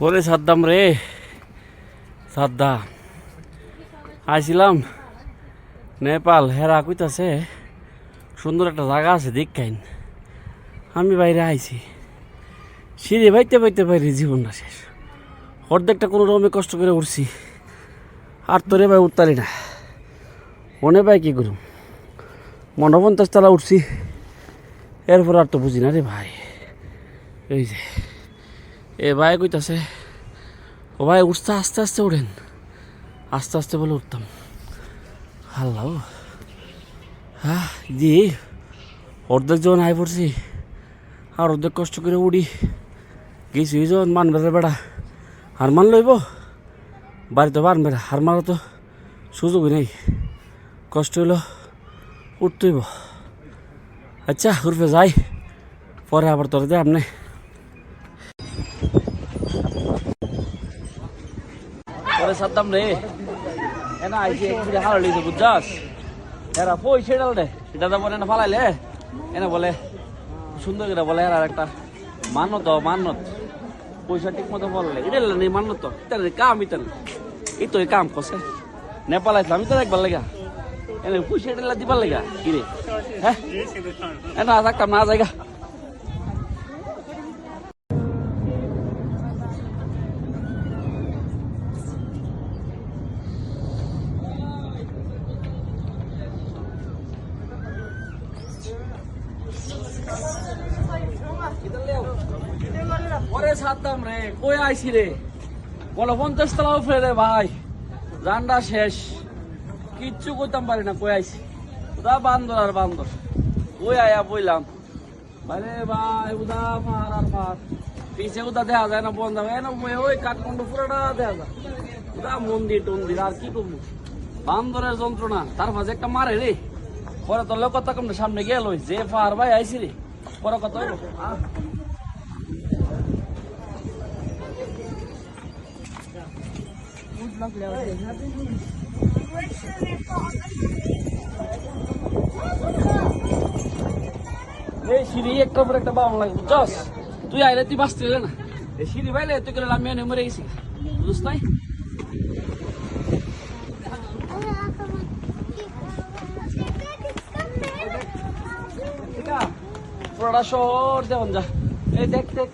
ওরে সাদ্দাম রে, সাদ্দাম আইছিলাম নেপাল। হেরা কইতাছে সুন্দর একটা জায়গা আছে দেখাইন। আমি বাইরে আইছি, সিঁড়ি বাইতে বাইতে বাইরে জীবনটা শেষ। অর্ধেকটা কোনো রকমে কষ্ট করে উঠছি, আর তোরে ভাই উঠতারি না। মনে ভাই কী করুম, 50 তলা উঠছি, এরপর আর তো বুঝি না রে ভাই। এই যে এ ভাই কইতাছে, ও ভাই উঠতে আস্তে আস্তে উঠেন, আস্তে আস্তে বলে উঠতাম। হাল্লা হ্যাঁ জি, অর্ধেক যখন আয় পড়ছি আর অর্ধেক কষ্ট করে উড়ি গেছি। যখন মানবে রে বেড়া, হার মান লইব বাড়িতে মানবে, হার মারা তো সুযোগই নেই। কষ্ট হইল উঠতেইব। আচ্ছা উর্ফে যাই, পরে আবার তোর দে আপনি। পরে সাদ্দাম রে এনা আইসি একটু হার লইছে বুঝছাস। এরা পয়সা ডাল দে, এটা বলে না ফালাইলে এনে বলে সুন্দর করে বলে এরা একটা মানত মানত পয়সা ঠিক মতো বললে এটা নেই মানত কাম ইতান এই তো কাম করছে। নেপাল আইসলাম আমি তো একবার লেগা এনে পয়সা ডালা দিবার লেগা কিরে। হ্যাঁ এনা থাকতাম না জায়গা। ওরে সাদ্দাম রে, কই আইছি রে? বলো 50 তলা উপরে রে ভাই, জানডা শেষ, কিচ্ছু কইতাম পারি না। কই আইছি উদা বান্দর আর বান্দর, কই আয়া বইলাম ভাই ভাই। উদা পাহাড় আর পাহাড়, পিছে উদা দেখা যায় না বন্ধ হয় না। ওই কাঠমান্ডু পুরোটা দেখা যায়, উদা মন্দির টন্দির। আর কি করবো, বান্দরের যন্ত্রণা। তার মাঝে একটা মারে রে, পরে তোর লোক কথা কম সামনে গেল যে পাহাড় ভাই আইছি রে, পরে কথা হইব। এই সিঁড়ি একটার পর একটা বাউন লাগে বুঝছস। তুই আইলে তুই বাঁচতে না, এই সিঁড়ি বাইলে তুই গেলে আমি এনে মরে গেছি বুঝছ নাই। পুরোটা শহর দেওয়ান যা, এই দেখ দেখ